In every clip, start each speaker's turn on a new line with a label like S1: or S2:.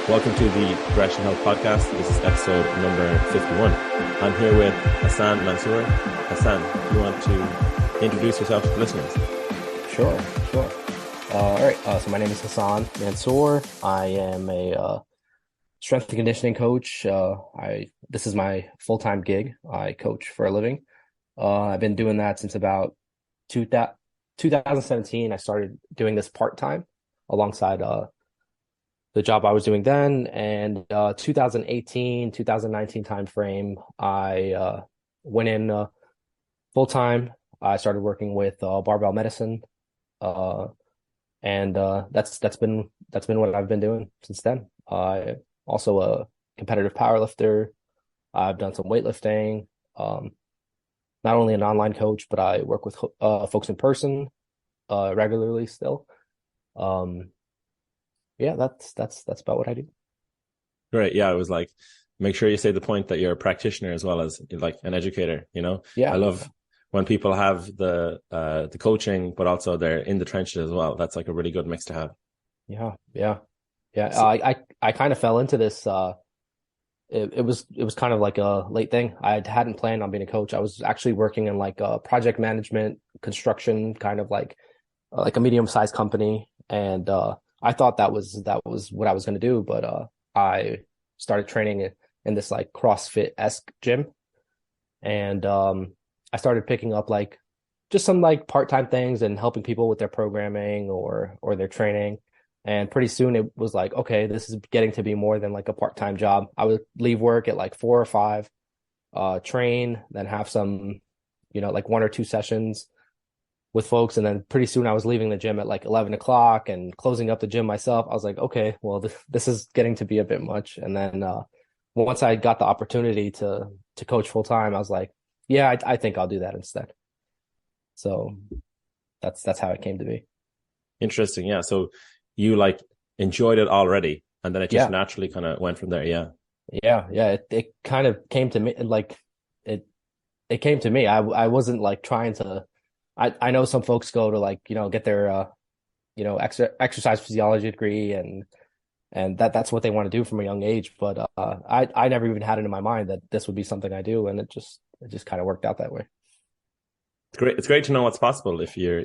S1: Welcome to the Progression Health Podcast. This is episode number 51. I'm here with Hassan Mansour. Hassan, do you want to introduce yourself to the listeners?
S2: Sure. All right. So my name is Hassan Mansour. I am a strength and conditioning coach. This is my full-time gig. I coach for a living. I've been doing that since about 2017. I started doing this part-time alongside the job I was doing then. And 2018, 2019 timeframe, I went in full-time. I started working with Barbell Medicine. And that's been what I've been doing since then. I also a competitive powerlifter. I've done some weightlifting. Not only an online coach, but I work with folks in person regularly still. Yeah, that's about what I do.
S1: Great. Yeah, it was like, make sure you say the point that you're a practitioner as well as like an educator, you know?
S2: Yeah.
S1: I love when people have the coaching, but also they're in the trenches as well. That's like a really good mix to have.
S2: Yeah.
S1: So,
S2: I kind of fell into this. It was kind of like a late thing. I hadn't planned on being a coach. I was actually working in like project management, construction, kind of like a medium-sized company, and I thought that was what I was going to do. But I started training in this like CrossFit-esque gym, and I started picking up like just some like part-time things and helping people with their programming or their training. And pretty soon it was like, okay, this is getting to be more than like a part-time job. I would leave work at like 4 or 5, train, then have some, like 1 or 2 sessions with folks. And then pretty soon I was leaving the gym at like 11 o'clock and closing up the gym myself. I was like, okay, well, this is getting to be a bit much. And then once I got the opportunity to coach full-time, I was like, yeah, I think I'll do that instead. So that's how it came to be.
S1: interesting. Yeah. So you like enjoyed it already, and then it just naturally kind of went from there. Yeah.
S2: Yeah. It kind of came to me like it came to me. I wasn't like trying to. I know some folks go to like get their exercise physiology degree and that's what they want to do from a young age. But I never even had it in my mind that this would be something I do, and it just kind of worked out that way.
S1: It's great. It's great to know what's possible if you're,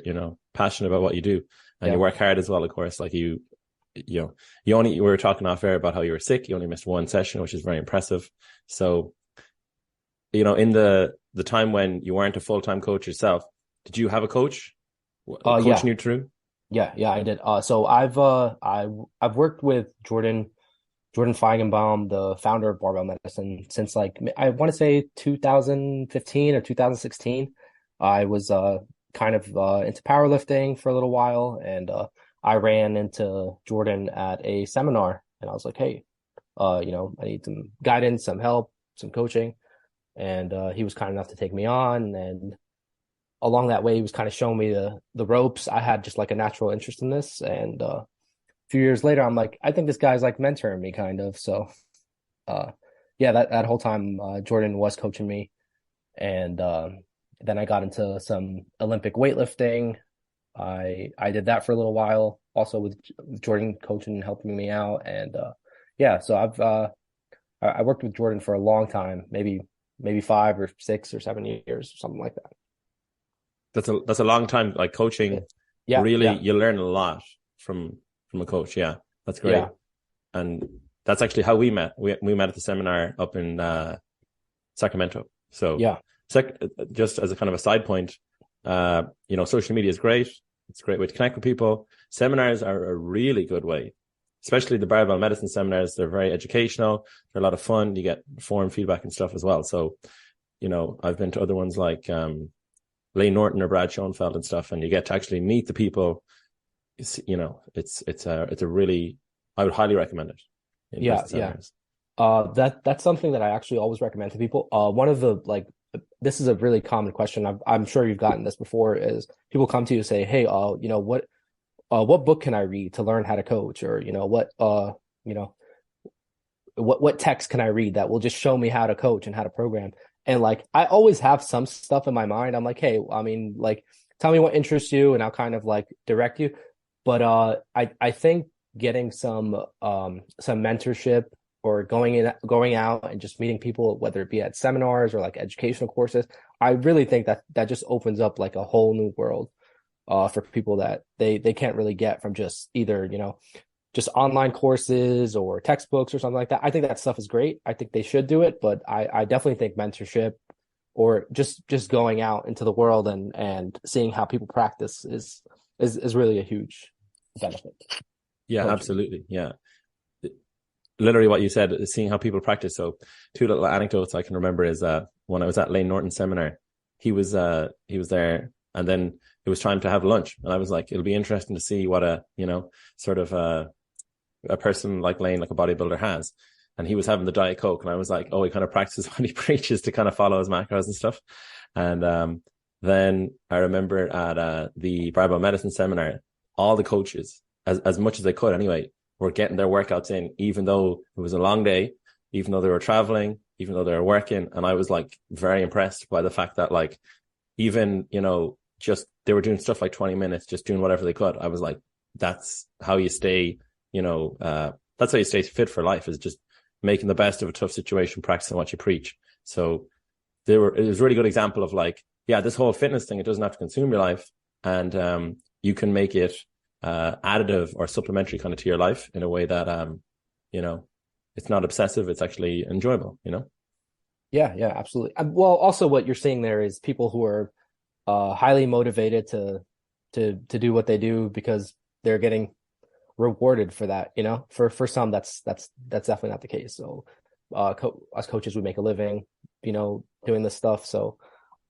S1: passionate about what you do and you work hard as well, of course. Like you were talking off air about how you were sick. You only missed 1 session, which is very impressive. So, in the time when you weren't a full-time coach yourself, did you have a coach coaching you through?
S2: Yeah, I did. So I've worked with Jordan Feigenbaum, the founder of Barbell Medicine, since like I want to say 2015 or 2016. I was kind of into powerlifting for a little while, and I ran into Jordan at a seminar, and I was like, hey, I need some guidance, some help, some coaching, and he was kind enough to take me on, and along that way, he was kind of showing me the ropes. I had just like a natural interest in this, and a few years later, I'm like, I think this guy's like mentoring me, kind of. So, that whole time, Jordan was coaching me, and then I got into some Olympic weightlifting. I did that for a little while, also with Jordan coaching and helping me out. And so I worked with Jordan for a long time, maybe 5 or 6 or 7 years or something like that.
S1: That's a long time, like coaching.
S2: Yeah,
S1: really, you learn a lot from a coach. Yeah, that's great.
S2: Yeah.
S1: And that's actually how we met. We met at the seminar up in Sacramento. So just as a kind of a side point, social media is great. It's a great way to connect with people. Seminars are a really good way, especially the Barbell Medicine seminars. They're very educational. They're a lot of fun. You get form feedback and stuff as well. So, I've been to other ones like Lane Norton or Brad Schoenfeld and stuff, and you get to actually meet the people. It's a really, I would highly recommend it.
S2: That's something that I actually always recommend to people. One of the this is a really common question. I'm sure you've gotten this before. Is people come to you and say, "Hey, what book can I read to learn how to coach?" Or what text can I read that will just show me how to coach and how to program? And like, I always have some stuff in my mind. I'm like, hey, I mean, like, tell me what interests you, and I'll kind of like direct you. But I think getting some mentorship or going out and just meeting people, whether it be at seminars or like educational courses, I really think that just opens up like a whole new world for people that they can't really get from just either, just online courses or textbooks or something like that. I think that stuff is great. I think they should do it, but I definitely think mentorship or just going out into the world and seeing how people practice is really a huge benefit.
S1: Yeah, absolutely. Yeah. Literally what you said is seeing how people practice. So two little anecdotes I can remember is when I was at Lane Norton's seminar, he was there, and then it was time to have lunch, and I was like, it'll be interesting to see what a sort of a person like Lane, like a bodybuilder, has. And he was having the Diet Coke, and I was like, oh, he kind of practices what he preaches to kind of follow his macros and stuff. And then I remember at the Barbell Medicine seminar, all the coaches, as much as they could anyway, were getting their workouts in, even though it was a long day, even though they were traveling, even though they were working. And I was like very impressed by the fact that like, even, just they were doing stuff like 20 minutes, just doing whatever they could. I was like, that's how you stay, that's how you stay fit for life, is just making the best of a tough situation, practicing what you preach. So it was a really good example of like, yeah, this whole fitness thing, it doesn't have to consume your life, and you can make it additive or supplementary kind of to your life in a way that it's not obsessive, it's actually enjoyable.
S2: Yeah, absolutely. Well, also what you're seeing there is people who are highly motivated to do what they do because they're getting rewarded for that. For some, that's definitely not the case. So us coaches, we make a living doing this stuff, so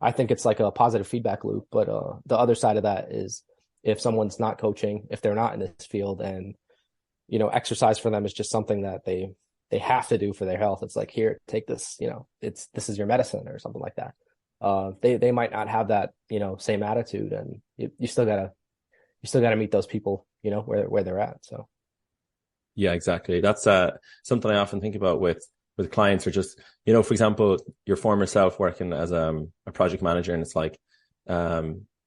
S2: I think it's like a positive feedback loop. But the other side of that is, if someone's not coaching, if they're not in this field, and exercise for them is just something that they have to do for their health, it's like, here, take this, this is your medicine or something like that. They might not have that same attitude, and you still gotta meet those people where they're at. So
S1: yeah, exactly. That's something I often think about with clients, or just for example, your former self working as a project manager, and it's like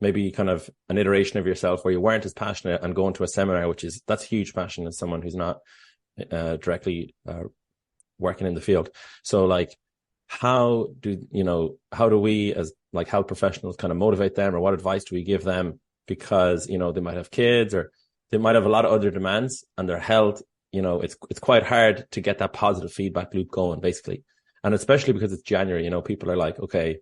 S1: maybe kind of an iteration of yourself where you weren't as passionate, and going to a seminar, that's huge passion as someone who's not directly working in the field. So like, how do we as like health professionals kind of motivate them, or what advice do we give them? Because they might have kids, or they might have a lot of other demands, and their health, it's quite hard to get that positive feedback loop going, basically. And especially because it's January, people are like, okay,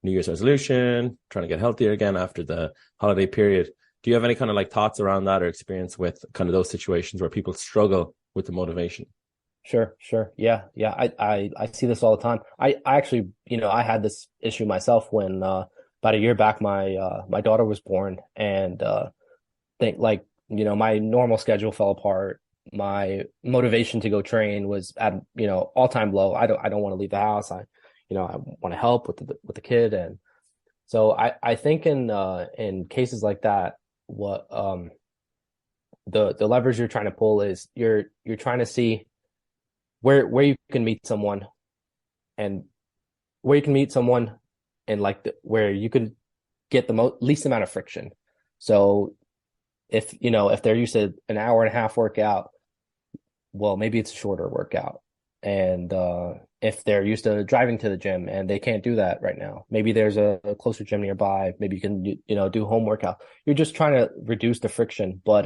S1: New Year's resolution, trying to get healthier again after the holiday period. Do you have any kind of like thoughts around that, or experience with kind of those situations where people struggle with the motivation?
S2: Sure. Yeah. I see this all the time. I actually, I had this issue myself when about a year back, my daughter was born, and my normal schedule fell apart. My motivation to go train was at all-time low. I don't want to leave the house. I want to help with the kid, and so I think in cases like that, what the leverage you're trying to pull is you're trying to see where you can meet someone, and where you can meet someone, and where you could get the least amount of friction. So if they're used to an hour and a half workout, well, maybe it's a shorter workout. And if they're used to driving to the gym and they can't do that right now, maybe there's a closer gym nearby. Maybe you can do home workout. You're just trying to reduce the friction. But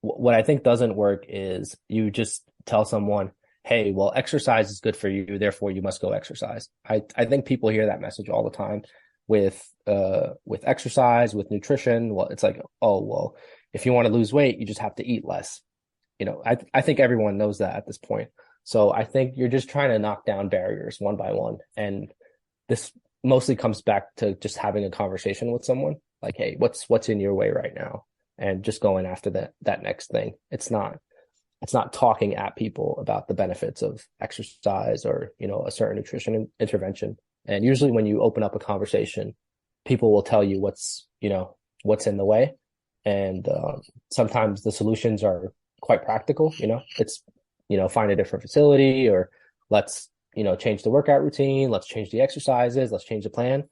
S2: what I think doesn't work is you just tell someone, hey, well, exercise is good for you, therefore you must go exercise. I think people hear that message all the time with exercise, with nutrition. Well, it's like, oh, well, if you want to lose weight, you just have to eat less. I think everyone knows that at this point. So I think you're just trying to knock down barriers one by one. And this mostly comes back to just having a conversation with someone like, hey, what's in your way right now? And just going after that next thing. It's not talking at people about the benefits of exercise or, a certain nutrition intervention. And usually when you open up a conversation, people will tell you what's in the way. And sometimes the solutions are quite practical. It's, find a different facility, or let's, change the workout routine. Let's change the exercises. Let's change the plan.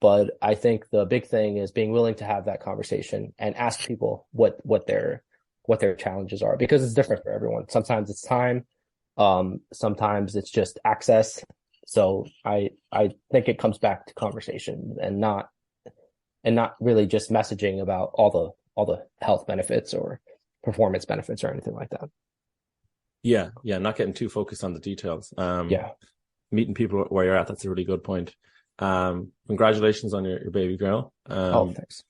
S2: But I think the big thing is being willing to have that conversation and ask people what their what their challenges are, because it's different for everyone. Sometimes it's time, sometimes it's just access. So I think it comes back to conversation and not really just messaging about all the health benefits or performance benefits or anything like that.
S1: Yeah, not getting too focused on the details. Meeting people where you're at, that's a really good point. Congratulations on your baby girl.
S2: Thanks.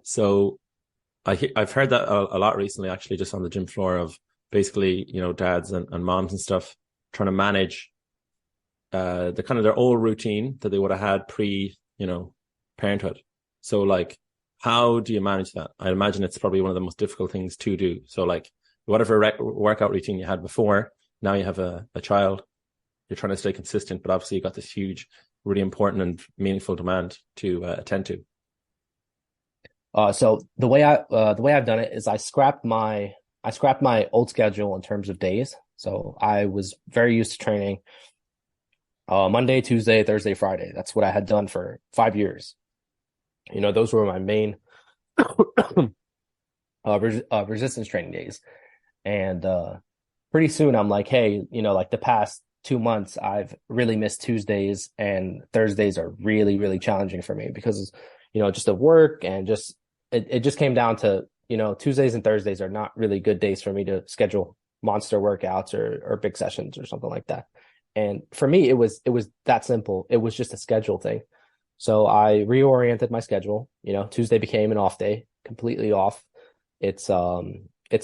S1: So I've heard that a lot recently, actually, just on the gym floor, of basically, dads and moms and stuff trying to manage the kind of their old routine that they would have had pre, parenthood. So like, how do you manage that? I imagine it's probably one of the most difficult things to do. So like, whatever workout routine you had before, now you have a child, you're trying to stay consistent, but obviously you got this huge, really important and meaningful demand to attend to.
S2: So the way I've done it is I scrapped my old schedule in terms of days. So I was very used to training Monday, Tuesday, Thursday, Friday. That's what I had done for 5 years. Those were my main resistance training days. And pretty soon I'm like, hey, like the past 2 months, I've really missed Tuesdays, and Thursdays are really, really challenging for me because, just of work, and just it just came down to, Tuesdays and Thursdays are not really good days for me to schedule monster workouts or big sessions or something like that. And for me, it was that simple. It was just a schedule thing. So I reoriented my schedule. Tuesday became an off day, completely off. It's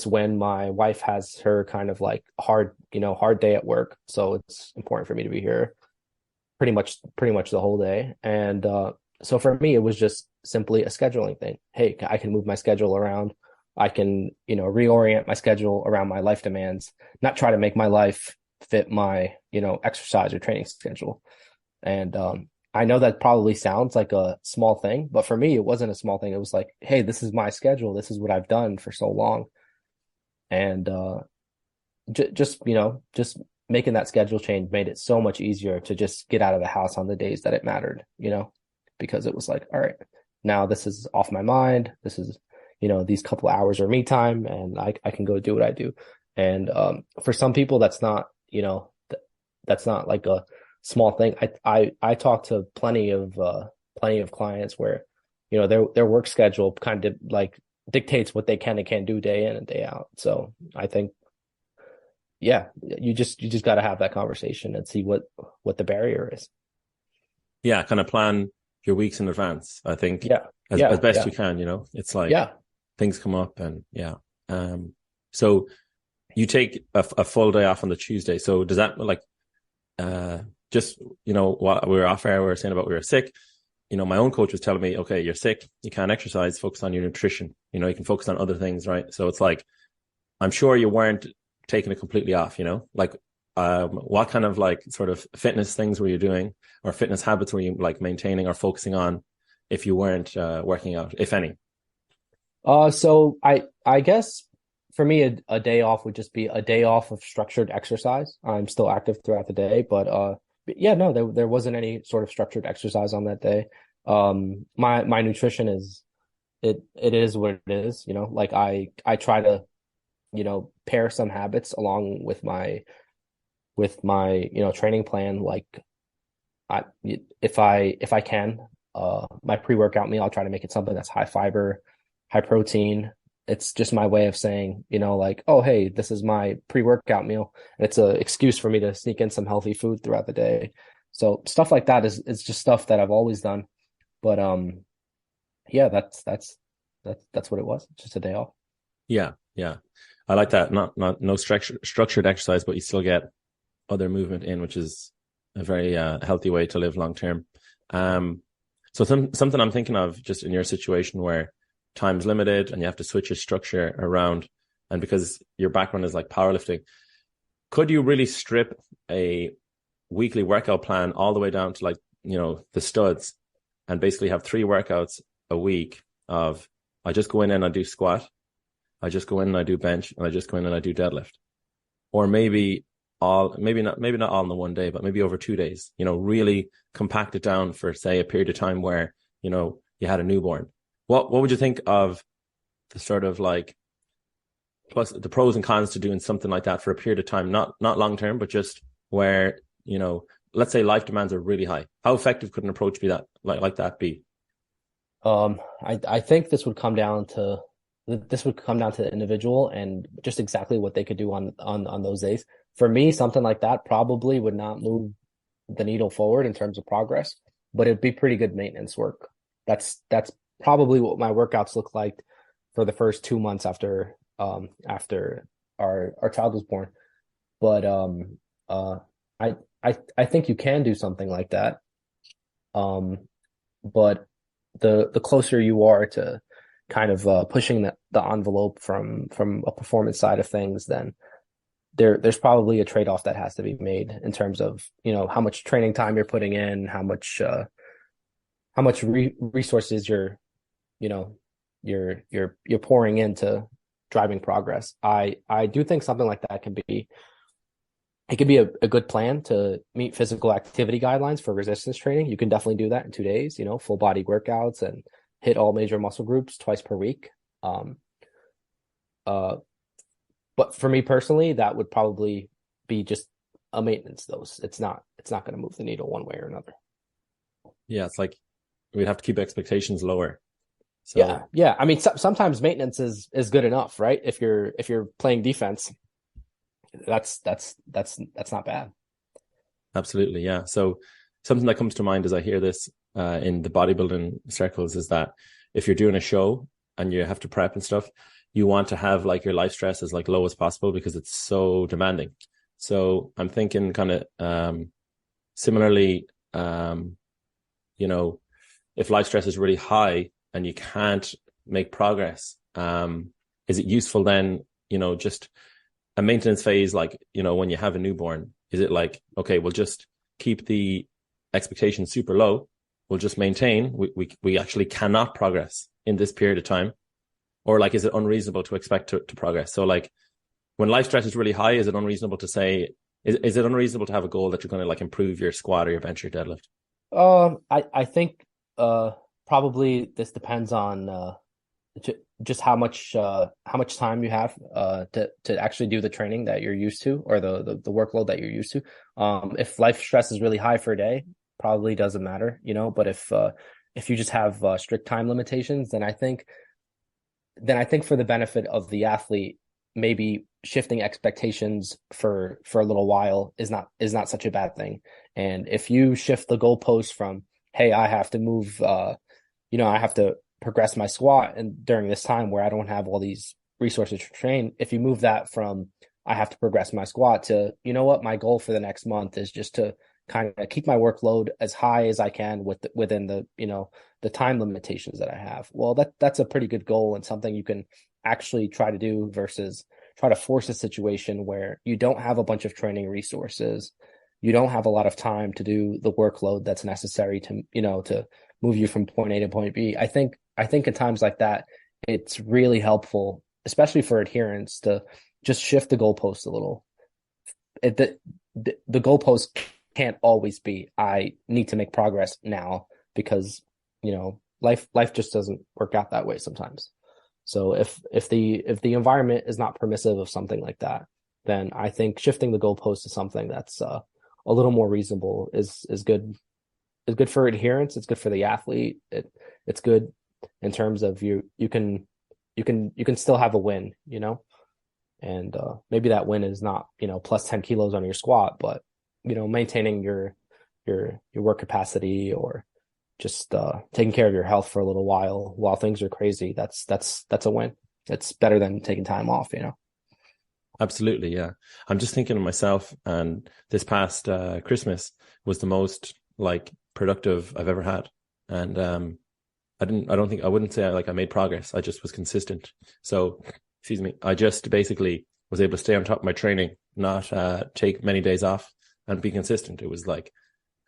S2: when my wife has her kind of like hard day at work. So it's important for me to be here pretty much the whole day. And so for me, it was just simply a scheduling thing. Hey, I can move my schedule around. I can, reorient my schedule around my life demands, not try to make my life fit my, exercise or training schedule. And I know that probably sounds like a small thing, but for me, it wasn't a small thing. It was like, hey, this is my schedule. This is what I've done for so long. And just making that schedule change made it so much easier to just get out of the house on the days that it mattered, because it was like, all right, now this is off my mind. This is, these couple hours are me time, and I can go do what I do. And for some people, that's not, that's not like a small thing. I talk to plenty of clients where, their work schedule kind of like dictates what they can and can't do day in and day out. So I think, yeah, you just got to have that conversation and see what the barrier is.
S1: Yeah, kind of plan your weeks in advance. I think as best you can. It's like things come up, and so you take a full day off on the Tuesday. So does that like just while we were off air, we were saying about we were sick. My own coach was telling me, okay, you're sick, you can't exercise, focus on your nutrition. You can focus on other things, right? So it's like, I'm sure you weren't taking it completely off, like, what kind of like sort of fitness things were you doing, or fitness habits were you like maintaining or focusing on if you weren't working out, if any?
S2: So I guess for me, a day off would just be a day off of structured exercise. I'm still active throughout the day, but yeah, no, there wasn't any sort of structured exercise on that day. My nutrition is, it is what it is, like I try to, pair some habits along with my training plan. Like if I can, my pre-workout meal, I'll try to make it something that's high fiber, high protein. It's just my way of saying, like, oh, hey, this is my pre-workout meal. And it's an excuse for me to sneak in some healthy food throughout the day. So stuff like that is just stuff that I've always done. But yeah, that's what it was. Just a day off.
S1: Yeah. I like that. No structured exercise, but you still get other movement in, which is a very healthy way to live long term. So something I'm thinking of just in your situation where time's limited and you have to switch your structure around, and because your background is like powerlifting, could you really strip a weekly workout plan all the way down to like, the studs, and basically have 3 workouts a week of, I just go in and I do squat, I just go in and I do bench, and I just go in and I do deadlift? Or maybe not all in the one day, but maybe over 2 days, really compact it down for, say, a period of time where, you had a newborn. What would you think of the sort of like plus the pros and cons to doing something like that for a period of time, not long term, but just where, you know, let's say life demands are really high. How effective could an approach be that like that be?
S2: I think this would come down to the individual and just exactly what they could do on those days. For me, something like that probably would not move the needle forward in terms of progress, but it'd be pretty good maintenance work. That's probably what my workouts look like for the first 2 months after our child was born. But I think you can do something like that. But the closer you are to kind of pushing the envelope from a performance side of things, then there's probably a trade-off that has to be made in terms of, you know, how much training time you're putting in, how much resources you're pouring into driving progress. I do think something like that can be a good plan to meet physical activity guidelines for resistance training. You can definitely do that in 2 days, you know, full body workouts and hit all major muscle groups twice per week. But for me personally, that would probably be just a maintenance dose. It's not going to move the needle one way or another.
S1: Yeah, it's like we'd have to keep expectations lower. So
S2: yeah. I mean, sometimes maintenance is good enough, right? If you're playing defense, that's not bad.
S1: Absolutely, yeah. So something that comes to mind as I hear this in the bodybuilding circles is that if you're doing a show and you have to prep and stuff, you want to have like your life stress as like low as possible because it's so demanding. So I'm thinking kind of similarly, you know, if life stress is really high and you can't make progress, is it useful then, you know, just a maintenance phase, like, you know, when you have a newborn, is it like, okay, we'll just keep the expectations super low. We'll just maintain. We actually cannot progress in this period of time. Or like, is it unreasonable to expect to progress? So like when life stress is really high, is it unreasonable to say, is it unreasonable to have a goal that you're going to like improve your squat or your bench or deadlift?
S2: I think probably this depends on just how much time you have to actually do the training that you're used to, or the workload that you're used to. If life stress is really high for a day, probably doesn't matter, you know. But if you just have strict time limitations, then I think for the benefit of the athlete, maybe shifting expectations for a little while is not such a bad thing. And if you shift the goalpost from, hey, I have to move, I have to progress my squat and during this time where I don't have all these resources to train, if you move that from I have to progress my squat to, you know what, my goal for the next month is just to kind of keep my workload as high as I can within the, you know, the time limitations that I have. Well, that's a pretty good goal and something you can actually try to do versus try to force a situation where you don't have a bunch of training resources. You don't have a lot of time to do the workload that's necessary to, you know, to move you from point A to point B. I think in times like that, it's really helpful, especially for adherence, to just shift the goalpost a little. The goalpost can't always be, I need to make progress now, because, you know, life just doesn't work out that way sometimes. So if the environment is not permissive of something like that, then I think shifting the goalpost to something that's a little more reasonable is good. Is good for adherence. It's good for the athlete. It's good in terms of you can still have a win, you know, and maybe that win is not, you know, plus 10 kilos on your squat, but, you know, maintaining your work capacity, or just taking care of your health for a little while things are crazy. That's a win. It's better than taking time off, you know.
S1: Absolutely, yeah. I'm just thinking of myself, and this past Christmas was the most like productive I've ever had, and I wouldn't say I made progress. I just was consistent. So, excuse me, I just basically was able to stay on top of my training, not take many days off, and be consistent. It was like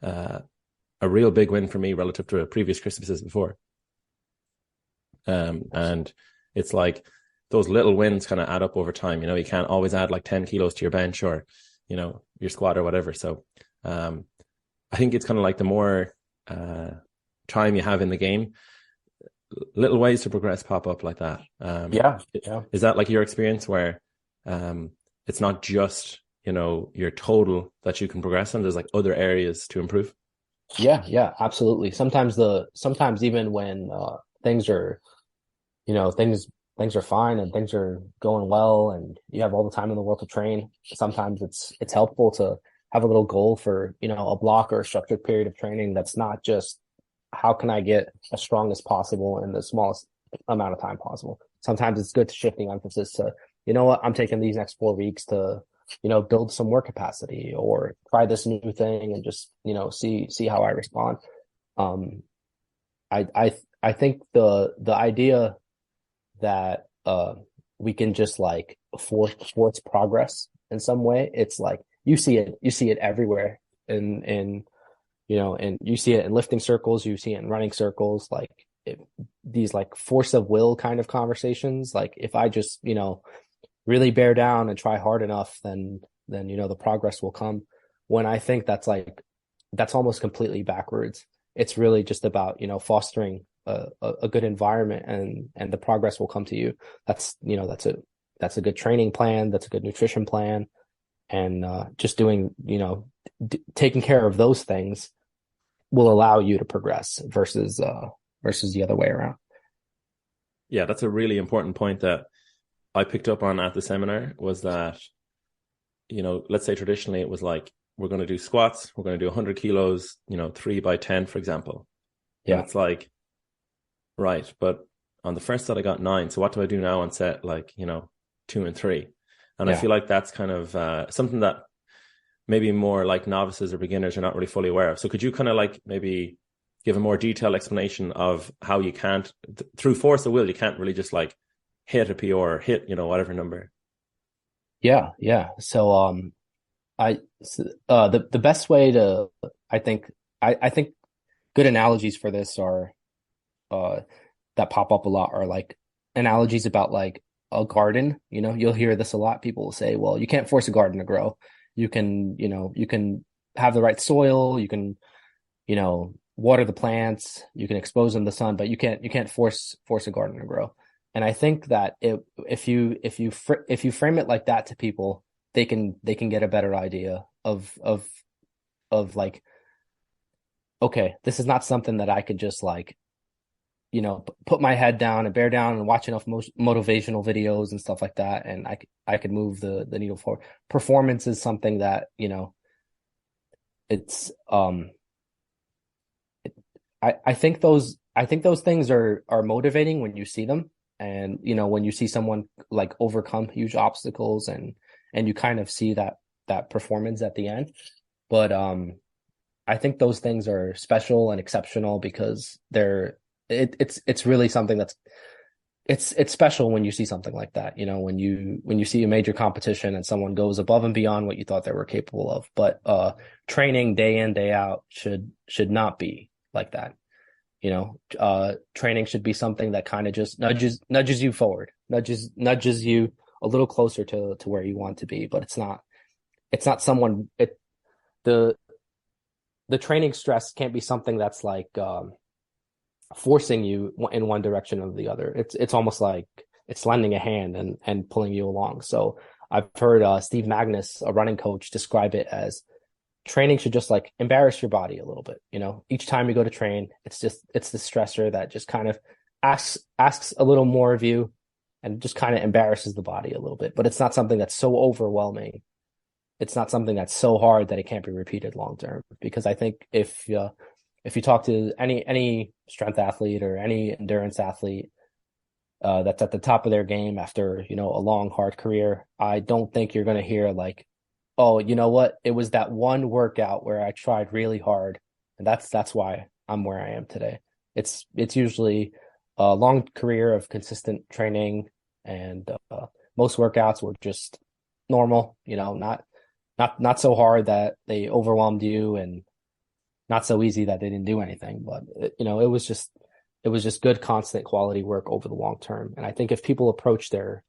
S1: a real big win for me relative to previous Christmases before. And it's like those little wins kind of add up over time. You know, you can't always add like 10 kilos to your bench or, you know, your squat or whatever. So I think it's kind of like the more time you have in the game, little ways to progress pop up like that.
S2: Yeah.
S1: Is that like your experience where it's not just, your total that you can progress on, there's like other areas to improve?
S2: Yeah, absolutely. Sometimes even when things are, things are fine and things are going well and you have all the time in the world to train, sometimes it's helpful to have a little goal for, a block or a structured period of training that's not just how can I get as strong as possible in the smallest amount of time possible. Sometimes it's good to shift the emphasis to, what, I'm taking these next 4 weeks to, build some work capacity or try this new thing and just, see how I respond. I think the idea that we can just like force progress in some way, it's like you see it everywhere in and you see it in lifting circles, you see it in running circles, like these like force of will kind of conversations. Like if I just, really bear down and try hard enough, then, the progress will come. When I think that's almost completely backwards. It's really just about, fostering a good environment and the progress will come to you. That's a good training plan. That's a good nutrition plan. And just doing, taking care of those things will allow you to progress versus the other way around.
S1: Yeah, that's a really important point that I picked up on at the seminar was that, let's say traditionally it was like, we're going to do squats, we're going to do 100 kilos, 3 by 10, for example. Yeah. And it's like, right. But on the first set, I got 9. So what do I do now on set, 2 and 3? And I feel like that's kind of something that maybe more like novices or beginners are not really fully aware of. So could you kind of like maybe give a more detailed explanation of how you can't, through force of will, you can't really just like hit a PR or hit, whatever number?
S2: Yeah. So, the best way to, I think good analogies for this are, that pop up a lot are like analogies about like a garden. You'll hear this a lot. People will say, well, you can't force a garden to grow. You can have the right soil. You can, water the plants. You can expose them to the sun, but you can't force a garden to grow. And I think that if you frame it like that to people, they can get a better idea of like, okay, this is not something that I could just like, put my head down and bear down and watch enough motivational videos and stuff like that, and I could move the needle forward. Performance is something that it's I think those things are motivating when you see them, and when you see someone like overcome huge obstacles and you kind of see that performance at the end. But I think those things are special and exceptional because it's really something that's it's special when you see something like that, when you see a major competition and someone goes above and beyond what you thought they were capable of. But training day in, day out should not be like that. Training should be something that kind of just nudges you forward, nudges you a little closer to where you want to be. But it's not the training stress can't be something that's like forcing you in one direction or the other. It's almost like it's lending a hand and pulling you along. So I've heard Steve Magnus, a running coach, describe it as training should just like embarrass your body a little bit. Each time you go to train, it's the stressor that just kind of asks a little more of you and just kind of embarrasses the body a little bit. But it's not something that's so overwhelming. It's not something that's so hard that it can't be repeated long term. Because I think if you talk to any strength athlete or any endurance athlete that's at the top of their game after, a long, hard career, I don't think you're going to hear like, oh, you know what? It was that one workout where I tried really hard, and that's why I'm where I am today. It's usually a long career of consistent training, and most workouts were just normal, not so hard that they overwhelmed you, and not so easy that they didn't do anything. But it was just good, constant quality work over the long term. And I think if people approach their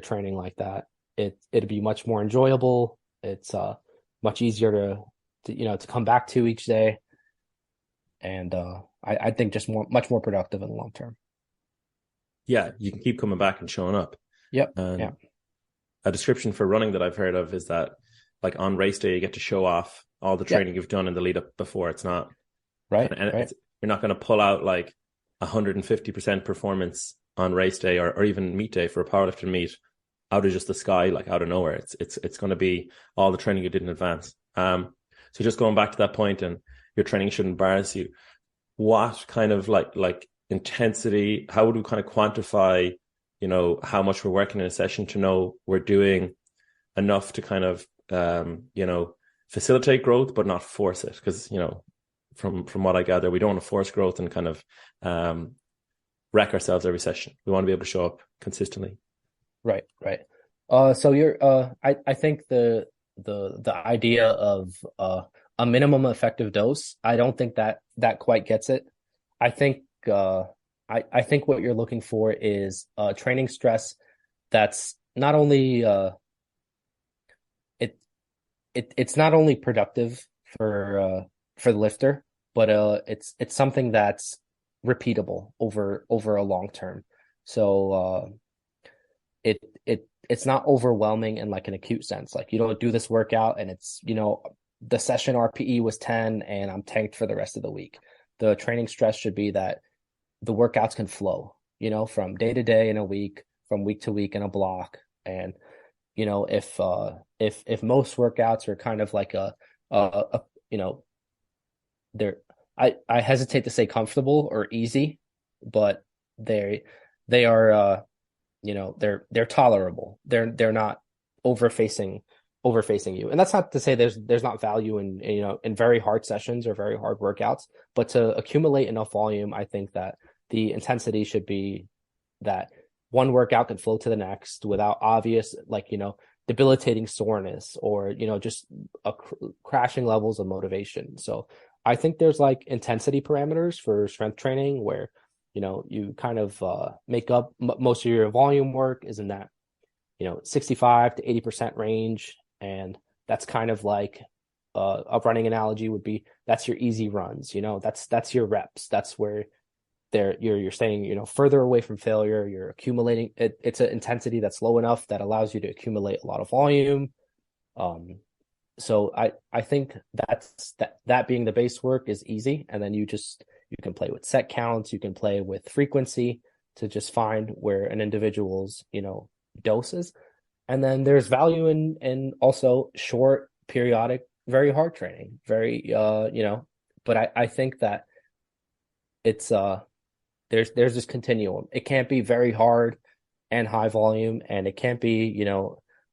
S2: training like that, it'd be much more enjoyable. It's much easier to come back to each day. And I think just much more productive in the long term.
S1: Yeah, you can keep coming back and showing up.
S2: Yep.
S1: And
S2: yeah.
S1: A description for running that I've heard of is that, like, on race day, you get to show off all the training you've done in the lead up before. It's not
S2: right.
S1: You're not going to pull out like 150% performance on race day or even meet day for a powerlifting meet out of just the sky, like out of nowhere. It's going to be all the training you did in advance. So just going back to that point, and your training should embarrass you. What kind of like intensity? How would we kind of quantify, how much we're working in a session to know we're doing enough to kind of, facilitate growth, but not force it? Because, from what I gather, we don't want to force growth and kind of wreck ourselves every session. We want to be able to show up consistently.
S2: Right. So I think the idea of a minimum effective dose, I don't think that quite gets it. I think I think what you're looking for is training stress that's not only it's not only productive for the lifter, but it's something that's repeatable over a long term. So it's not overwhelming in like an acute sense. Like, you don't do this workout and it's, the session RPE was 10 and I'm tanked for the rest of the week. The training stress should be that the workouts can flow, from day to day in a week, from week to week in a block. And, if most workouts are kind of like they're, I hesitate to say comfortable or easy, but they are, they're tolerable. They're not overfacing you. And that's not to say there's not value in very hard sessions or very hard workouts, but to accumulate enough volume, I think that the intensity should be that one workout can flow to the next without obvious, debilitating soreness or, just crashing levels of motivation. So I think there's like intensity parameters for strength training where, you kind of make up most of your volume work is in that, 65 to 80% range. And that's kind of like a running analogy would be, that's your easy runs, that's your reps. That's where you're staying, further away from failure. You're accumulating it. It's an intensity that's low enough that allows you to accumulate a lot of volume. So I think that being the base work is easy. And then you can play with set counts, you can play with frequency to just find where an individual's, doses. And then there's value in also short, periodic, very hard training, but I think that it's there's this continuum. It can't be very hard and high volume, and it can't be,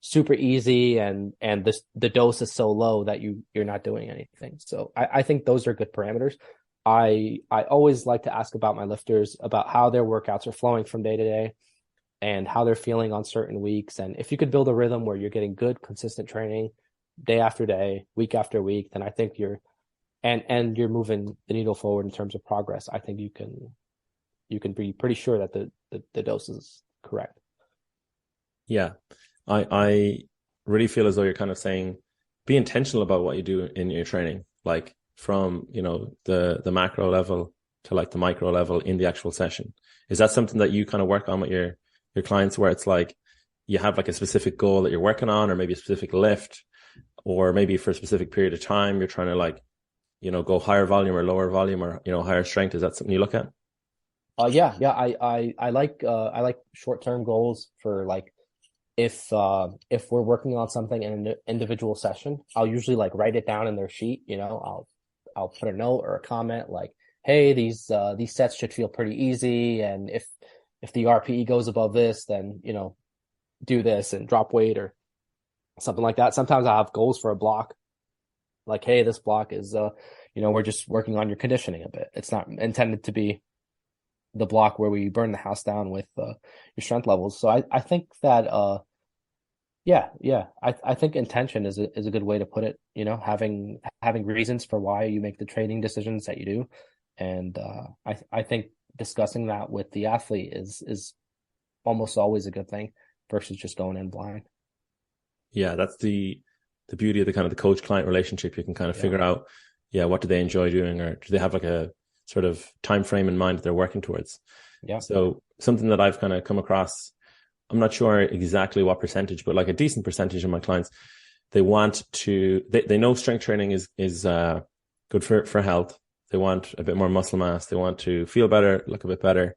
S2: super easy and the dose is so low that you're not doing anything. So I think those are good parameters. I always like to ask about my lifters about how their workouts are flowing from day to day and how they're feeling on certain weeks. And if you could build a rhythm where you're getting good, consistent training day after day, week after week, then I think you're moving the needle forward in terms of progress. I think you can be pretty sure that the dose is correct.
S1: Yeah. I really feel as though you're kind of saying, be intentional about what you do in your training, like from, the macro level to like the micro level in the actual session. Is that something that you kind of work on with your clients, where it's like you have like a specific goal that you're working on, or maybe a specific lift, or maybe for a specific period of time, you're trying to like, go higher volume or lower volume or, higher strength? Is that something you look at?
S2: Yeah. I like short-term goals for like, if we're working on something in an individual session, I'll usually like write it down in their sheet. I'll put a note or a comment like, hey, these sets should feel pretty easy, and if the RPE goes above this, then do this and drop weight or something like that. Sometimes I have goals for a block, like, hey, this block is we're just working on your conditioning a bit. It's not intended to be the block where we burn the house down with your strength levels. So I think that I think intention is a good way to put it. Having reasons for why you make the training decisions that you do, and I think discussing that with the athlete is almost always a good thing versus just going in blind.
S1: Yeah, that's the beauty of the kind of the coach-client relationship. You can kind of figure out, what do they enjoy doing, or do they have like a sort of time frame in mind that they're working towards.
S2: Yeah.
S1: So something that I've kind of come across, I'm not sure exactly what percentage, but like a decent percentage of my clients, they want to, they know strength training is good for health. They want a bit more muscle mass. They want to feel better, look a bit better,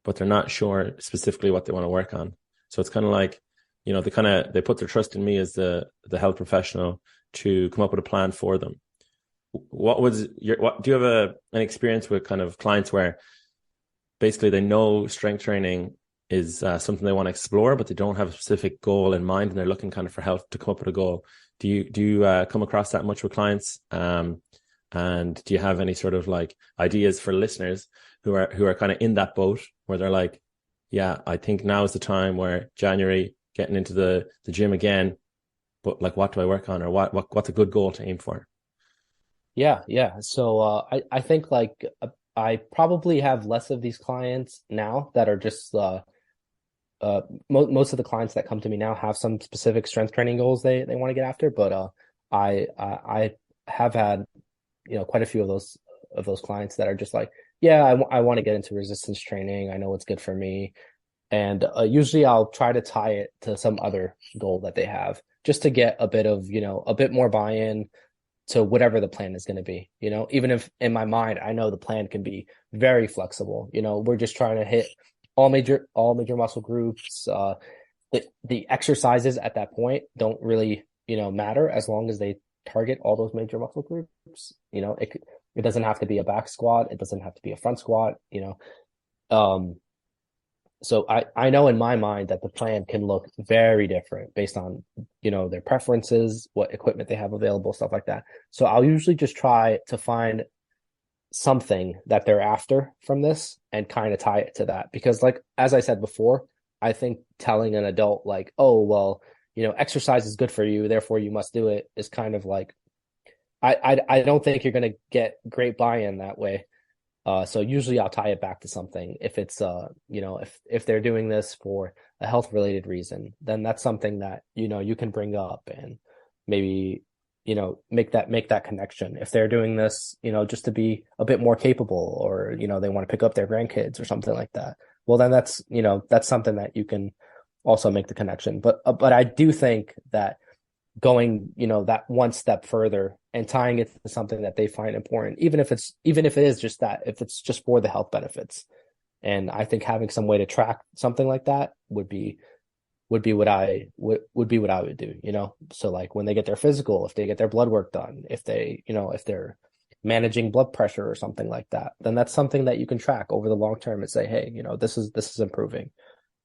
S1: but they're not sure specifically what they want to work on. So it's kind of like, you know, they put their trust in me as the health professional to come up with a plan for them. Do you have an experience with kind of clients where basically they know strength training is something they want to explore, but they don't have a specific goal in mind, and they're looking kind of for help to come up with a goal? Do you come across that much with clients? And do you have any sort of like ideas for listeners who are kind of in that boat where they're like, yeah, I think now is the time where January, getting into the gym again, but like, what do I work on, or what's a good goal to aim for?
S2: Yeah. So I think like I probably have less of these clients now that are just most of the clients that come to me now have some specific strength training goals they want to get after, but I have had, you know, quite a few of those clients that are just like, yeah, I want to get into resistance training. I know it's good for me. And usually I'll try to tie it to some other goal that they have, just to get a bit of, you know, a bit more buy-in to whatever the plan is going to be. You know, even if in my mind, I know the plan can be very flexible. You know, we're just trying to hit all major muscle groups. The exercises at that point don't really, you know, matter as long as they target all those major muscle groups. You know, it doesn't have to be a back squat. It doesn't have to be a front squat, you know. So I know in my mind that the plan can look very different based on, you know, their preferences, what equipment they have available, stuff like that. So I'll usually just try to find something that they're after from this and kind of tie it to that. Because like, as I said before, I think telling an adult like, oh, well, you know, exercise is good for you, therefore you must do it, is kind of like, I don't think you're going to get great buy-in that way. So usually I'll tie it back to something. If it's, you know, if they're doing this for a health related reason, then that's something that, you know, you can bring up and maybe, you know, make that connection. If they're doing this, you know, just to be a bit more capable, or, you know, they want to pick up their grandkids or something like that, well, then that's, you know, that's something that you can also make the connection. But I do think that going, you know, that one step further and tying it to something that they find important, even if it is just that, if it's just for the health benefits. And I think having some way to track something like that would be what I would do, you know? So like when they get their physical, if they get their blood work done, if they, you know, if they're managing blood pressure or something like that, then that's something that you can track over the long term and say, hey, you know, this is improving.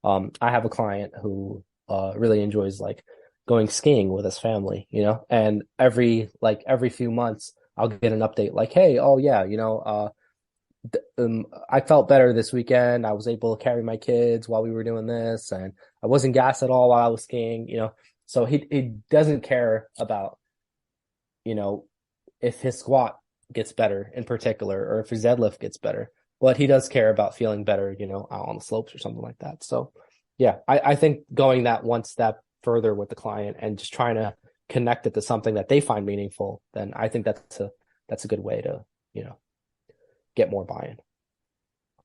S2: I have a client who really enjoys like going skiing with his family, you know, and every few months I'll get an update like, hey, oh yeah, you know, I felt better this weekend. I was able to carry my kids while we were doing this, and I wasn't gassed at all while I was skiing, you know. So he doesn't care about, you know, if his squat gets better in particular, or if his deadlift gets better, but he does care about feeling better, you know, out on the slopes or something like that. So yeah, I think going that one step further with the client and just trying to connect it to something that they find meaningful, then I think that's a good way to, you know, get more buy-in.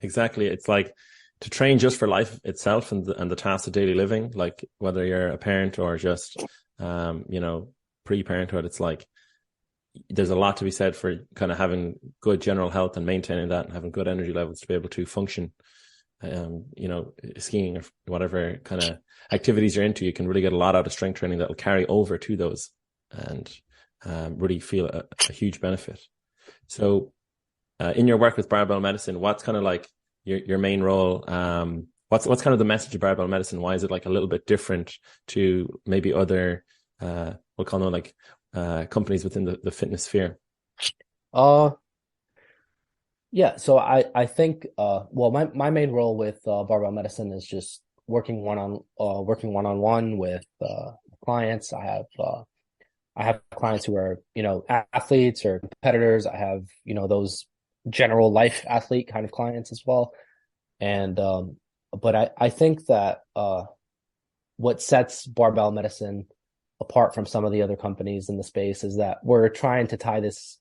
S1: Exactly. It's like to train just for life itself and the tasks of daily living, like whether you're a parent or just, you know, pre-parenthood, it's like there's a lot to be said for kind of having good general health and maintaining that and having good energy levels to be able to function. You know, skiing or whatever kind of activities you're into, you can really get a lot out of strength training that will carry over to those and really feel a huge benefit. So in your work with Barbell Medicine, what's kind of like your main role? What's kind of the message of Barbell Medicine? Why is it like a little bit different to maybe other we'll call them like companies within the fitness sphere?
S2: Yeah, so I think well, my main role with Barbell Medicine is just working one-on-one with clients. I have clients who are, you know, athletes or competitors. I have, you know, those general life athlete kind of clients as well. And but I think that what sets Barbell Medicine apart from some of the other companies in the space is that we're trying to tie this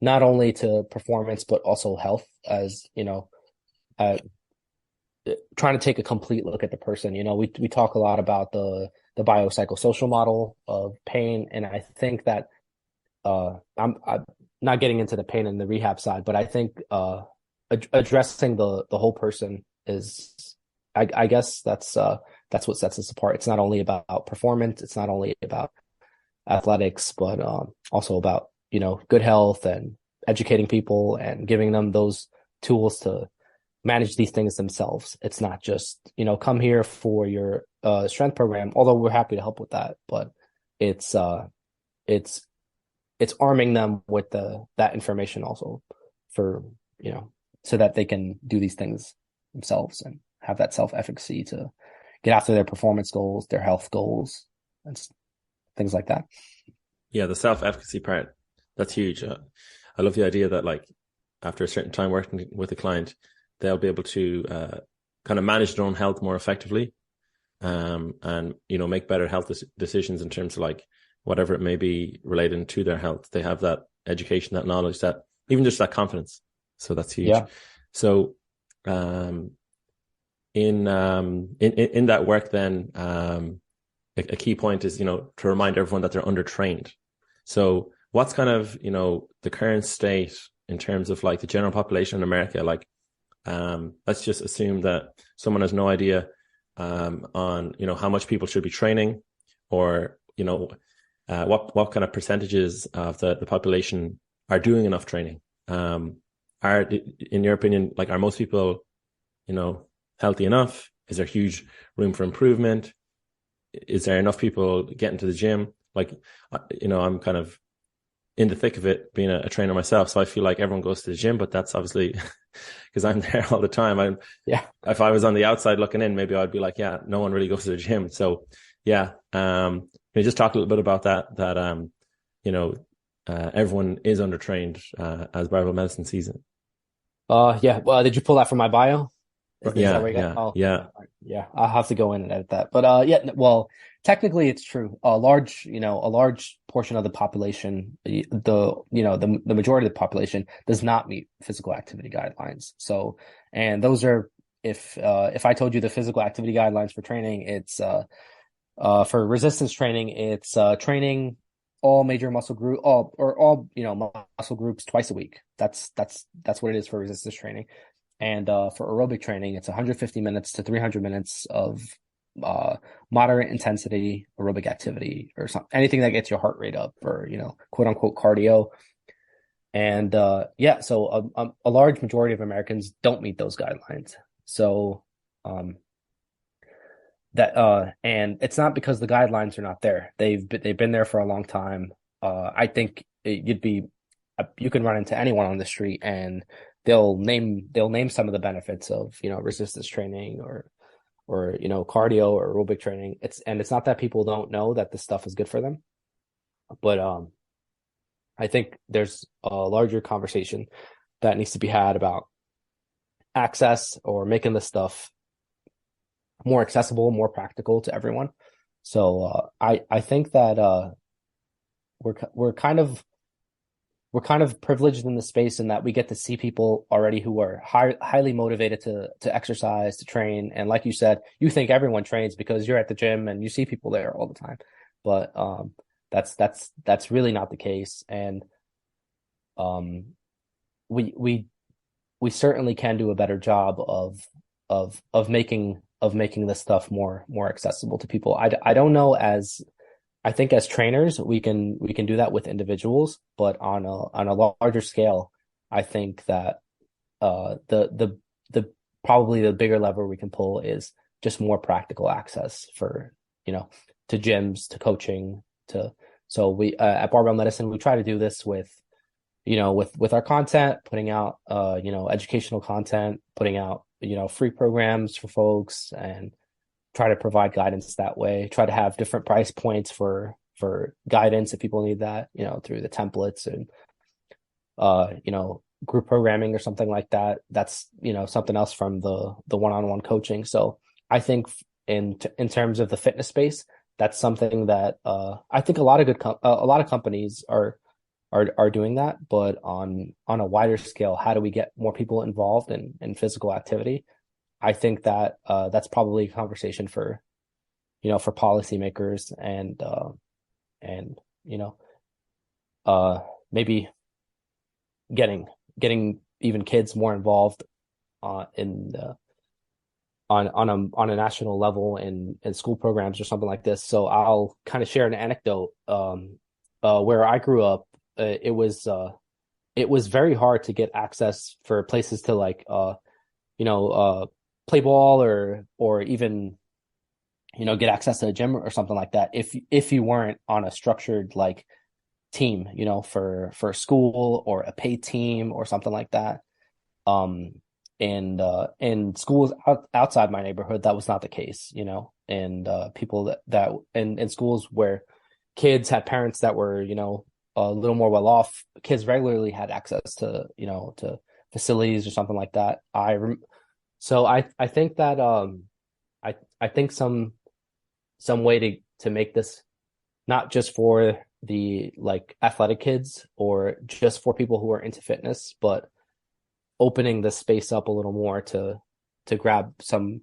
S2: not only to performance but also health, as trying to take a complete look at the person. We talk a lot about the biopsychosocial model of pain, and I think that I'm not getting into the pain and the rehab side, but I think addressing the whole person is, I guess that's what sets us apart. It's not only about performance, it's not only about athletics, but also about good health and educating people and giving them those tools to manage these things themselves. It's not just come here for your strength program, although we're happy to help with that, but it's arming them with that information also for so that they can do these things themselves and have that self-efficacy to get after their performance goals, their health goals, and things like that.
S1: Yeah, the self-efficacy part, that's huge. I love the idea that like after a certain time working with a client, they'll be able to kind of manage their own health more effectively, and make better health decisions in terms of like whatever it may be relating to their health. They have that education, that knowledge, that even just that confidence. So that's huge. Yeah. So in that work then, a key point is to remind everyone that they're undertrained. So what's kind of the current state in terms of like the general population in America? Like let's just assume that someone has no idea on how much people should be training, or what kind of percentages of the population are doing enough training. In your opinion, like, are most people healthy enough? Is there huge room for improvement? Is there enough people getting to the gym? Like, I'm kind of in the thick of it, being a trainer myself. So I feel like everyone goes to the gym, but that's obviously because I'm there all the time. If I was on the outside looking in, maybe I'd be like, yeah, no one really goes to the gym. So yeah. Can you just talk a little bit about that everyone is undertrained, as Barbell Medicine sees it?
S2: Yeah. Well, did you pull that from my bio?
S1: Yeah.
S2: I'll have to go in and edit that. But yeah, well, technically it's true. A large portion of the population, the majority of the population does not meet physical activity guidelines. So, and those are, if I told you the physical activity guidelines for training, it's for resistance training, it's training all major muscle group, all muscle groups twice a week. That's what it is for resistance training. And for aerobic training, it's 150 minutes to 300 minutes of moderate intensity aerobic activity, or anything that gets your heart rate up, or quote unquote cardio. And so a large majority of Americans don't meet those guidelines. So and it's not because the guidelines are not there. They've been there for a long time. I think you can run into anyone on the street and they'll name some of the benefits of resistance training or cardio or aerobic training. It's not that people don't know that this stuff is good for them, but I think there's a larger conversation that needs to be had about access, or making this stuff more accessible, more practical to everyone. So I think that we're kind of privileged in the space in that we get to see people already who are highly motivated to exercise, to train. And like you said, you think everyone trains because you're at the gym and you see people there all the time. But that's really not the case. And we certainly can do a better job of making this stuff more accessible to people. I don't know, I think as trainers, we can do that with individuals, but on a larger scale, I think that the probably the bigger lever we can pull is just more practical access for to gyms, to coaching, so we at Barbell Medicine, we try to do this with our content, putting out educational content, putting out free programs for folks, and try to provide guidance that way. Try to have different price points for guidance if people need that, through the templates and group programming or something like that. That's something else from the one-on-one coaching. So I think in terms of the fitness space, that's something that I think a lot of companies are are doing that, but on a wider scale, how do we get more people involved in physical activity? I think that that's probably a conversation for for policymakers and maybe getting even kids more involved in on a national level in school programs or something like this. So I'll kind of share an anecdote. Where I grew up, it was very hard to get access for places to play ball or even get access to a gym or something like that if you weren't on a structured like team, for school or a paid team or something like that. And schools outside my neighborhood, that was not the case, and people that in schools where kids had parents that were, a little more well off, kids regularly had access to, to facilities or something like that. So I think that I think some way to make this not just for the like athletic kids or just for people who are into fitness, but opening the space up a little more to grab some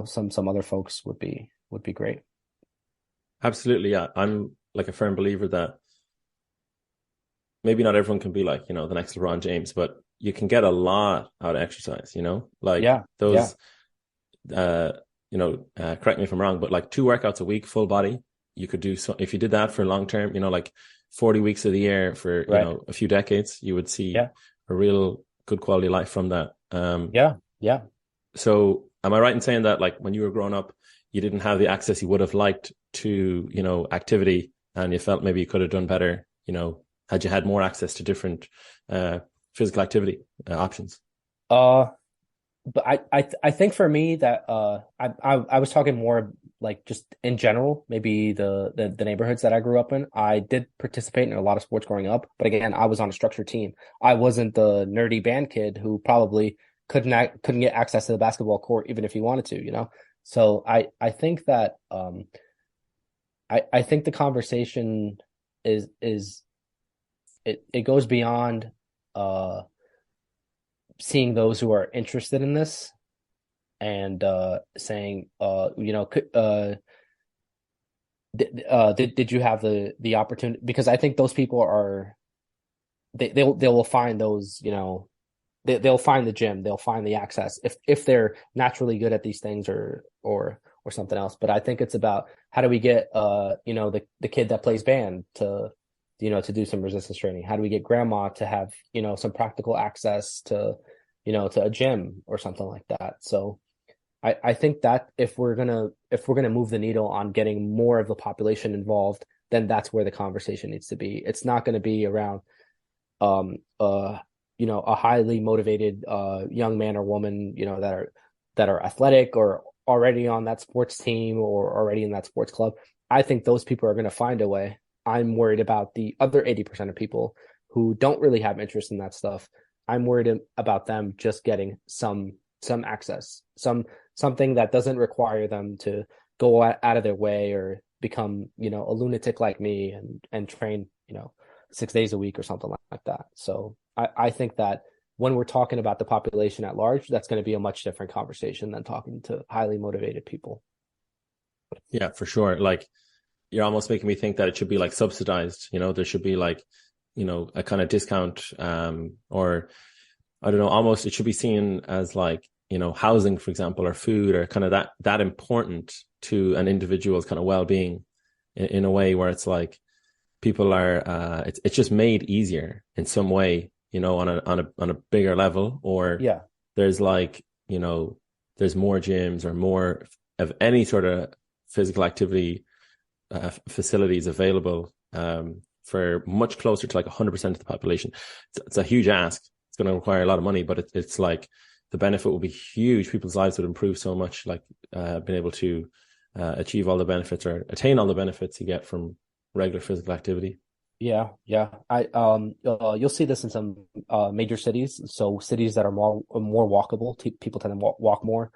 S2: some other folks would be great.
S1: Absolutely, yeah. I'm like a firm believer that maybe not everyone can be like, the next LeBron James, but you can get a lot out of exercise, like those, correct me if I'm wrong, but like 2 workouts a week, full body, you could do. So if you did that for long term, like 40 weeks of the year for, a few decades, you would see a real good quality life from that.
S2: Yeah. So
S1: am I right in saying that like when you were growing up, you didn't have the access you would have liked to, activity, and you felt maybe you could have done better, had you had more access to different physical activity options?
S2: But I think for me that I was talking more like just in general, maybe the neighborhoods that I grew up in. I did participate in a lot of sports growing up, but again, I was on a structured team. I wasn't the nerdy band kid who probably couldn't get access to the basketball court even if he wanted to, So I think that I think the conversation is it goes beyond seeing those who are interested in this and saying did you have the opportunity, because I think those people are they will find those, they'll find the gym, they'll find the access if they're naturally good at these things or something else. But I think it's about how do we get the kid that plays band to to do some resistance training? How do we get grandma to have, some practical access to, to a gym or something like that? So I think that if we're gonna move the needle on getting more of the population involved, then that's where the conversation needs to be. It's not going to be around a highly motivated young man or woman, that are athletic or already on that sports team or already in that sports club. I think those people are going to find a way. I'm worried about the other 80% of people who don't really have interest in that stuff. I'm worried about them just getting some access, something that doesn't require them to go out of their way or become, a lunatic like me and train, 6 days a week or something like that. So I think that when we're talking about the population at large, that's going to be a much different conversation than talking to highly motivated people.
S1: Yeah, for sure. Like, you're almost making me think that it should be like subsidized, there should be like, a kind of discount, or I don't know, almost it should be seen as like, housing, for example, or food, or kind of that important to an individual's kind of well-being in a way where it's like people are, it's just made easier in some way, on a bigger level, or there's like, there's more gyms or more of any sort of physical activity facilities available for much closer to like 100% of the population. It's a huge ask. It's going to require a lot of money, but it's like the benefit will be huge. People's lives would improve so much, like being able to achieve all the benefits or attain all the benefits you get from regular physical activity.
S2: Yeah. You'll see this in some major cities. So cities that are more walkable, people tend to walk more.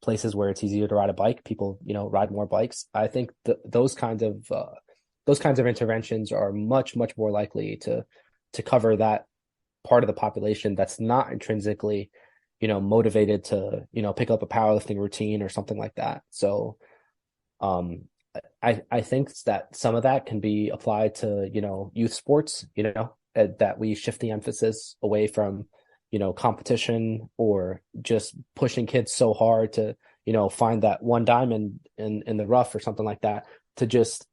S2: Places where it's easier to ride a bike, people ride more bikes. I think those kinds of those kinds of interventions are much, much more likely to cover that part of the population that's not intrinsically, motivated to, pick up a powerlifting routine or something like that. So I think that some of that can be applied to, youth sports, that we shift the emphasis away from, competition or just pushing kids so hard to, find that one diamond in the rough or something like that, to just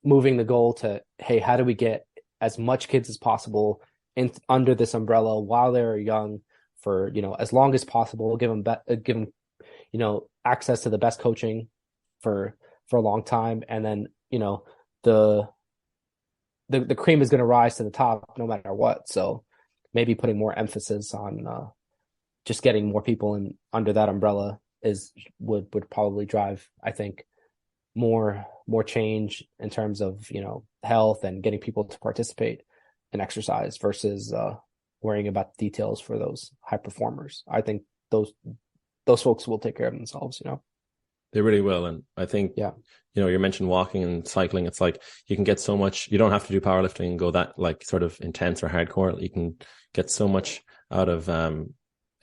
S2: moving the goal to, hey, how do we get as much kids as possible under this umbrella while they're young for, as long as possible, give them, access to the best coaching for a long time. And then, the cream is going to rise to the top no matter what. So maybe putting more emphasis on just getting more people in under that umbrella would probably drive, I think, more change in terms of, health and getting people to participate in exercise versus worrying about the details for those high performers. I think those folks will take care of themselves,
S1: They really will. And I think,
S2: yeah,
S1: you mentioned walking and cycling. It's like you can get so much, you don't have to do powerlifting and go that like sort of intense or hardcore. You can get so much out of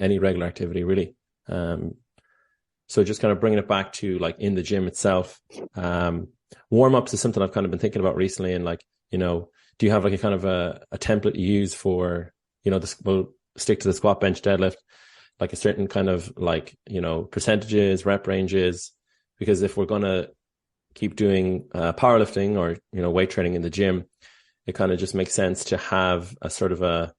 S1: any regular activity, really. So just kind of bringing it back to like in the gym itself, warm-ups is something I've kind of been thinking about recently. And like, do you have like a kind of a template you use for, we'll stick to the squat, bench, deadlift, like a certain kind of like, percentages, rep ranges, because if we're going to keep doing powerlifting or, weight training in the gym, it kind of just makes sense to have a sort of a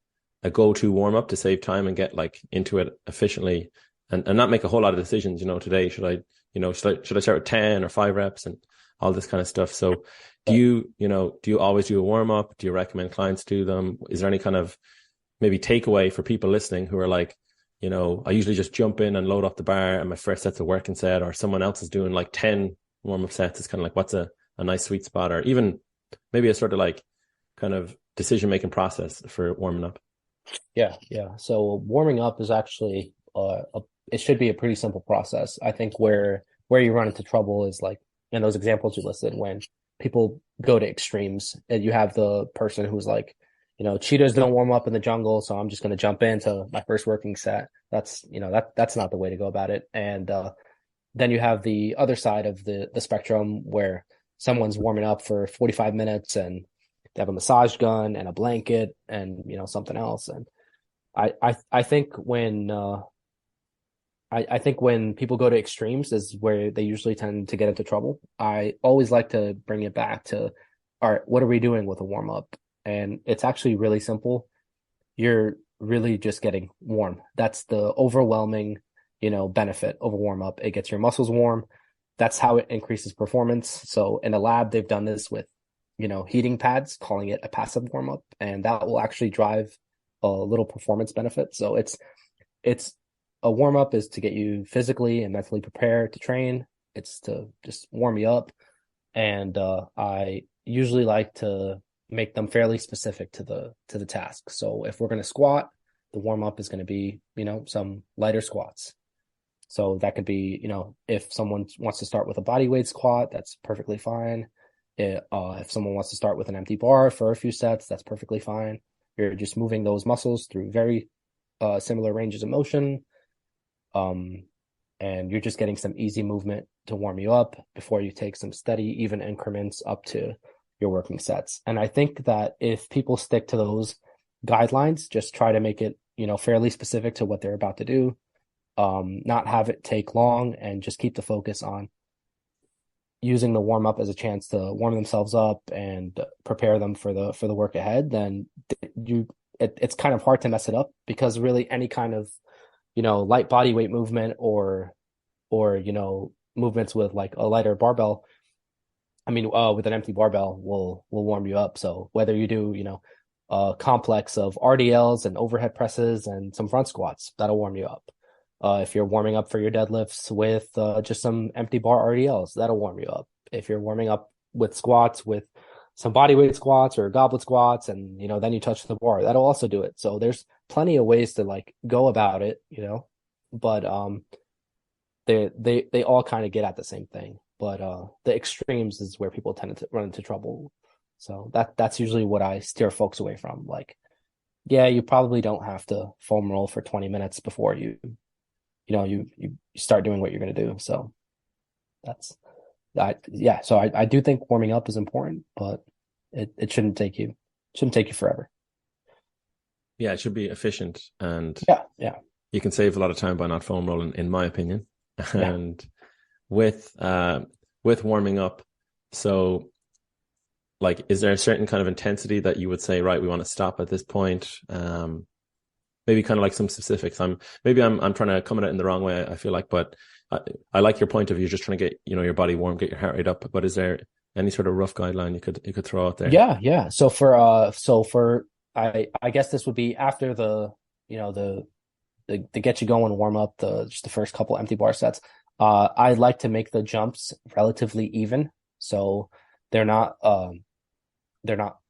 S1: go-to warm-up to save time and get like into it efficiently and not make a whole lot of decisions, today, should I start with 10 or 5 reps and all this kind of stuff. So do you always do a warm-up? Do you recommend clients do them? Is there any kind of maybe takeaway for people listening who are like, I usually just jump in and load up the bar and my first set's a working set, or someone else is doing like 10 warm-up sets? It's kind of like, what's a nice sweet spot, or even maybe a sort of like kind of decision-making process for warming up?
S2: Yeah. So warming up is actually, it should be a pretty simple process. I think where you run into trouble is like in those examples you listed, when people go to extremes and you have the person who's like, cheetahs don't warm up in the jungle, so I'm just going to jump into my first working set. That's, that's not the way to go about it. And then you have the other side of the spectrum where someone's warming up for 45 minutes and they have a massage gun and a blanket and, something else. And I think when I think when people go to extremes is where they usually tend to get into trouble. I always like to bring it back to, all right, what are we doing with a warm up? And it's actually really simple. You're really just getting warm. That's the overwhelming, benefit of a warm up. It gets your muscles warm. That's how it increases performance. So in a lab, they've done this with, heating pads, calling it a passive warm up, and that will actually drive a little performance benefit. So it's a warm up is to get you physically and mentally prepared to train. It's to just warm you up. And I usually like to make them fairly specific to the task. So if we're going to squat, the warm up is going to be, some lighter squats. So that could be, if someone wants to start with a body weight squat, that's perfectly fine. If someone wants to start with an empty bar for a few sets, that's perfectly fine. You're just moving those muscles through very similar ranges of motion. And you're just getting some easy movement to warm you up before you take some steady, even increments up to your working sets. And I think that if people stick to those guidelines, just try to make it, fairly specific to what they're about to do, not have it take long, and just keep the focus on using the warm up as a chance to warm themselves up and prepare them for the work ahead, then it's kind of hard to mess it up, because really any kind of, light body weight movement or movements with like a lighter barbell, with an empty barbell will warm you up. So whether you do, a complex of RDLs and overhead presses and some front squats, that'll warm you up. If you're warming up for your deadlifts with just some empty bar RDLs, that'll warm you up. If you're warming up with squats with some body weight squats or goblet squats, and then you touch the bar, that'll also do it. So there's plenty of ways to like go about it, but they all kind of get at the same thing. but the extremes is where people tend to run into trouble. So that's usually what I steer folks away from. Like, yeah, you probably don't have to foam roll for 20 minutes before you start doing what you're going to do. So that's yeah. So I do think warming up is important, but it shouldn't take you forever.
S1: Yeah, it should be efficient, and
S2: yeah.
S1: You can save a lot of time by not foam rolling, in my opinion. And with warming up, so like, is there a certain kind of intensity that you would say, right, we want to stop at this point? Maybe kind of like some specifics. I'm trying to come at it in the wrong way, I feel like, but I like your point of view, just trying to get, your body warm, get your heart rate up. But is there any sort of rough guideline you could throw out there?
S2: Yeah. So for I guess this would be after the get you going warm up, just the first couple empty bar sets. I like to make the jumps relatively even, so they're not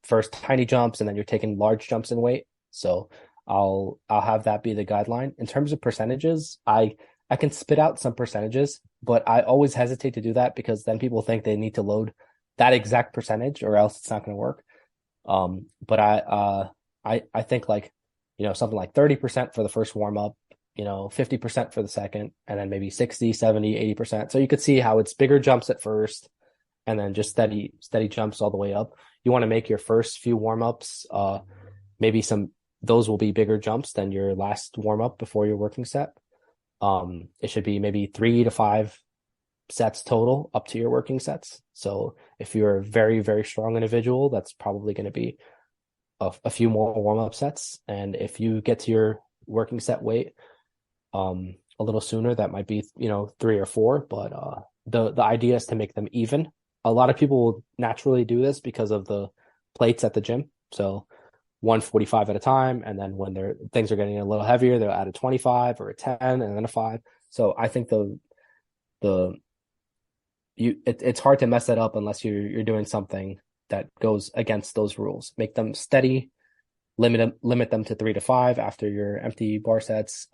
S2: first tiny jumps and then you're taking large jumps in weight. So I'll have that be the guideline. In terms of percentages, I can spit out some percentages, but I always hesitate to do that because then people think they need to load that exact percentage or else it's not going to work. But I think like, something like 30% for the first warm up, 50% for the second, and then maybe 60, 70, 80%. So you could see how it's bigger jumps at first and then just steady jumps all the way up. You want to make your first few warm ups, maybe those will be bigger jumps than your last warm up before your working set. It should be maybe 3 to 5 sets total up to your working sets. So if you're a very, very strong individual, that's probably going to be a few more warm-up sets. And if you get to your working set weight a little sooner, that might be 3 or 4. But the idea is to make them even. A lot of people will naturally do this because of the plates at the gym. So 145 at a time, and then when things are getting a little heavier, they'll add a 25 or a 10 and then a 5. So I think it's hard to mess that up unless you're doing something that goes against those rules. Make them steady, limit them to 3 to 5 after your empty bar sets.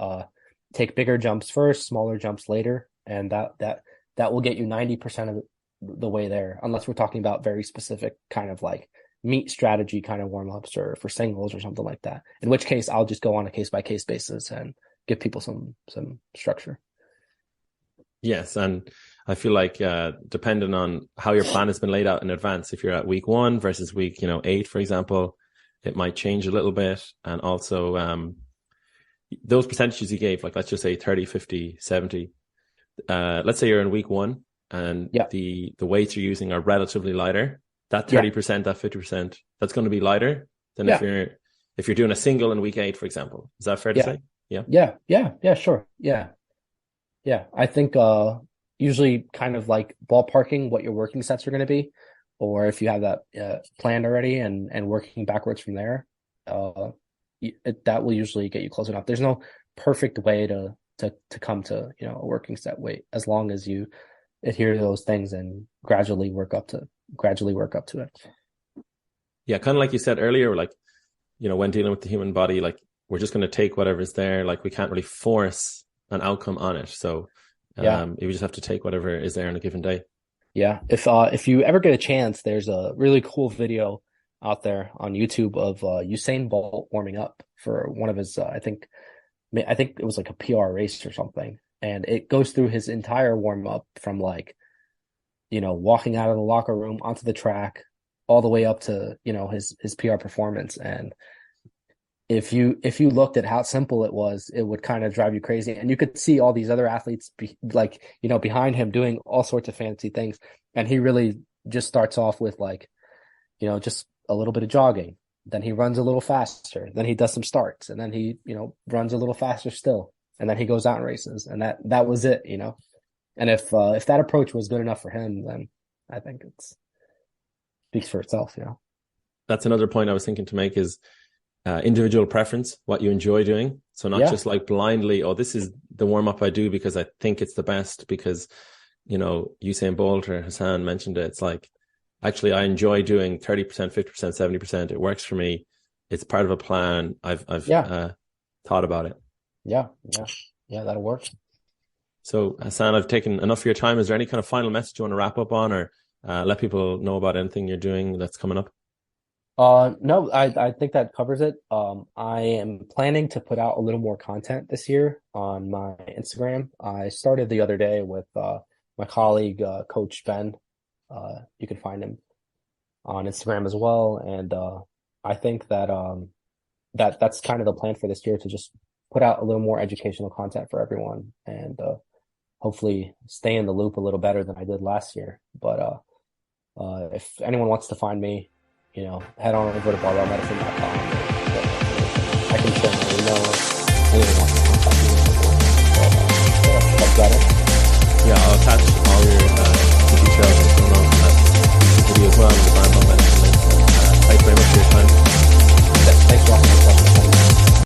S2: Take bigger jumps first, smaller jumps later, and that will get you 90% of the way there, unless we're talking about very specific kind of like meet strategy kind of warm-ups or for singles or something like that. In which case, I'll just go on a case-by-case basis and give people some structure.
S1: Yes, and I feel like depending on how your plan has been laid out in advance, if you're at week 1 versus week 8, for example, it might change a little bit. And also those percentages you gave, like let's just say 30, 50, 70. Let's say you're in week 1 and the weights you're using are relatively lighter. That 30%, that 50%, that's going to be lighter than if you're doing a single in week 8, for example. Is that fair to say?
S2: Yeah, sure. Yeah. I think usually kind of like ballparking what your working sets are going to be, or if you have that planned already and working backwards from there, that will usually get you close enough. There's no perfect way to come to a working set weight, as long as you adhere to those things and gradually work up to it.
S1: Yeah, kind of like you said earlier, like when dealing with the human body, like we're just going to take whatever's there. Like we can't really force an outcome on it. So you just have to take whatever is there on a given day.
S2: Yeah. If you ever get a chance, there's a really cool video out there on YouTube of Usain Bolt warming up for one of his I think it was like a PR race or something, and it goes through his entire warm up from like walking out of the locker room onto the track all the way up to his PR performance. And if you looked at how simple it was, it would kind of drive you crazy. And you could see all these other athletes behind him doing all sorts of fancy things. And he really just starts off with like, just a little bit of jogging. Then he runs a little faster. Then he does some starts, and then he, runs a little faster still. And then he goes out and races. And that was it, And if that approach was good enough for him, then I think it speaks for itself,
S1: That's another point I was thinking to make is, individual preference, what you enjoy doing. So not just like blindly, this is the warm up I do because I think it's the best because, Usain Bolt or Hassan mentioned it. It's like, actually, I enjoy doing 30%, 50%, 70%. It works for me. It's part of a plan. I've thought about it.
S2: Yeah. That'll work.
S1: So Hassan, I've taken enough of your time. Is there any kind of final message you want to wrap up on, or let people know about anything you're doing that's coming up?
S2: No, I think that covers it. I am planning to put out a little more content this year on my Instagram. I started the other day with my colleague, Coach Ben. You can find him on Instagram as well. And I think that that's kind of the plan for this year, to just put out a little more educational content for everyone, and hopefully stay in the loop a little better than I did last year. But if anyone wants to find me, head on over to barbellmedicine.com. I can share my email if anyone wants to contact me. That's about it.
S1: Yeah, I'll attach